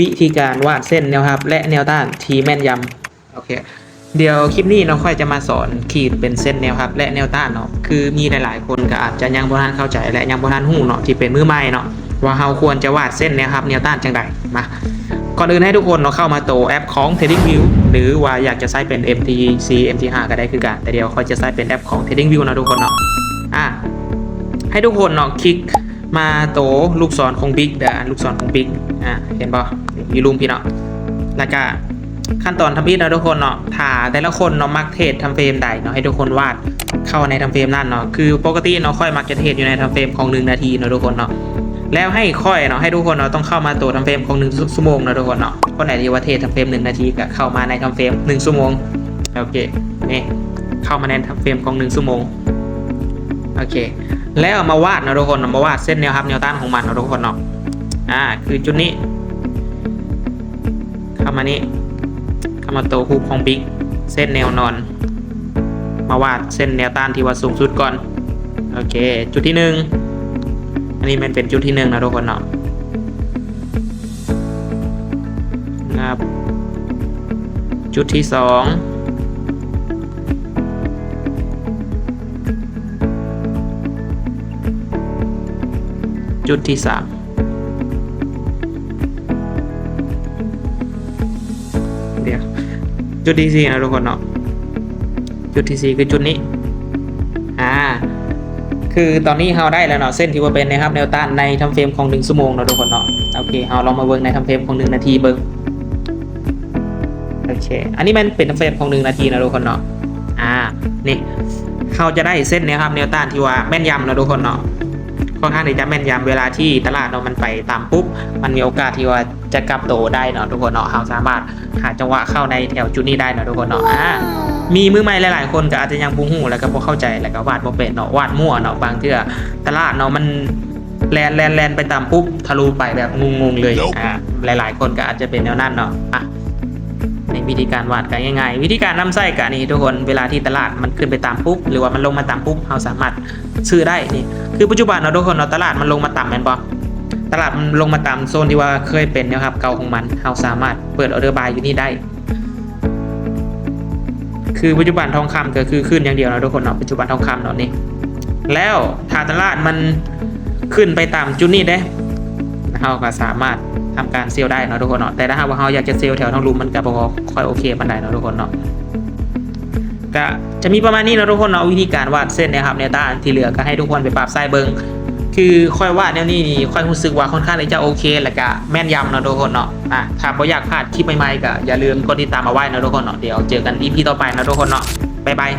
วิธีการวาดเส้นแนวรับและแนวต้านที่แม่นยำโอเคเดี๋ยวคลิปนี้เราค่อยจะมาสอนขีดเป็นเส้นแนวรับและแนวต้านเนาะคือมีหลายๆคนก็อาจจะยังบ่ทันเข้าใจและยังบ่ทันฮู้เนาะที่เป็นมือใหม่เนาะว่าเราควรจะวาดเส้นแนวรับแนวต้านจังไดมาก่อนอื่นให้ทุกคนเนาะเข้ามาตัวแอปของ TradingView หรือว่าอยากจะใช้เป็น MTC MT5 ก็ได้คือกันแต่เดี๋ยวค่อยจะใช้เป็นแอปของ TradingView นะทุกคนเนาะให้ทุกคนเนาะคลิกมาโตลูกศรของ Big เด้อลูกศรของ Big เห็นป่ะมีรูมพี่เนาะแล้วก็ขั้นตอนทำพิษนะทุกคนเนาะถ้าแต่ละคนเนาะมักเทรดทำเฟรมใดเนาะให้ทุกคนวาดเข้าในทำเฟรมนั่นเนาะคือปกติเนาะค่อยมักจะเทรดอยู่ในทำเฟรมของ1นาทีเนาะทุกคนเนาะแล้วให้ค่อยเนาะให้ทุกคนเนาะต้องเข้ามาตัวทำเฟรมของ1ชั่วโมงนะทุกคนเนาะคนไหนที่ว่าเทรดทำเฟรม1นาทีก็เข้ามาในทำเฟรม1ชั่วโมงโอเคนี่เข้ามาในทำเฟรมของ1ชั่วโมงโอเคแล้วมาวาดนะทุกคนมาวาดเส้นแนวรับแนวต้านของมันนะทุกคนเนาะคือจุดนี้เข้ามานี้เข้ามาตัวฮูกของบิ๊กเส้นแนวนอนมาวาดเส้นแนวต้านที่ว่าสูงสุดก่อนโอเคจุดที่1อันนี้มันเป็นจุดที่1นะทุกคนเนาะนะครับจุดที่2จุดที่3เดี๋ยวจุดที่4นะทุกคนเนาะจุดที่4คือจุดนี้คือตอนนี้เราได้แล้วเนาะเส้นที่ว่าเป็นนะครับแนวต้านในทำเฟรมของ1ชั่วโมงเนาะทุกคนเนาะโอเคเราลองมาเบิ่งในทำเฟรมของ1นาทีเบิ่งโอเคอันนี้มันเป็นทำเฟรมของ1นาทีนะทุกคนเนาะนี่เขาจะได้เส้นนะครับแนวต้านที่ว่าแม่นยำนะทุกคนเนาะค่อนข้างที่จะแม่นยำเวลาที่ตลาดเนาะมันไปตามปุ๊บมันมีโอกาสที่ว่าจะกลับโตได้เนาะทุกคนเนาะเราสามารถหาจังหวะเข้าในแถวจุดนี้ได้เนาะทุกคนเนาะมีมือใหม่หลายๆคนก็อาจจะยังบ่ฮู้แล้วก็บ่เข้าใจแล้วก็วาดบ่เป็นเนาะวาดมั่วเนาะบางเทื่อตลาดเนาะมันแลนไปตามปุ๊บทะลุไปแบบงงๆเลยหลายๆคนก็อาจจะเป็นแนวนั้นเนาะในวิธีการวาดก็ง่ายๆวิธีการนำไส้ก็นี่ทุกคนเวลาที่ตลาดมันขึ้นไปตามปุ๊บหรือว่ามันลงมาตามปุ๊บเราสามารถซื้อได้นี่คือปัจจุบันเนาะทุกคนเนาะตลาดมันลงมาต่ำแม่นบ่ตลาดมันลงมาต่ำโซนที่ว่าเคยเป็นนะครับเก่าของมันเราสามารถเปิดออเดอร์บายอยู่นี่ได้คือปัจจุบันทองคำก็คือขึ้นอย่างเดียวนะทุกคนเนาะปัจจุบันทองคำเนาะนี่แล้วถ้าตลาดมันขึ้นไปตามจุดนี้ได้เราก็สามารถทำการเซลล์ได้เนาะทุกคนเนาะแต่ถ้าหากว่าเราอยากจะเซลล์แถวทางรูมมันก็บ่ค่อยโอเคปานใดเนาะทุกคนเนาะก็จะมีประมาณนี้เนาะทุกคนเนาะวิธีการวาดเส้นนะครับแนวต้านที่เหลือก็ให้ทุกคนไปปรับไส้เบิ่งคือค่อยวาดแนวนี้นี่ค่อยรู้สึกว่าค่อนข้างจะโอเคแล้วก็แม่นยำเนาะทุกคนเนาะถ้าบ่อยากพลาดคลิปใหม่ๆก็อย่าลืมกดติดตามเอาไว้นะทุกคนเนาะเดี๋ยวเจอกัน EP ต่อไปนะทุกคนเนาะบ๊ายบาย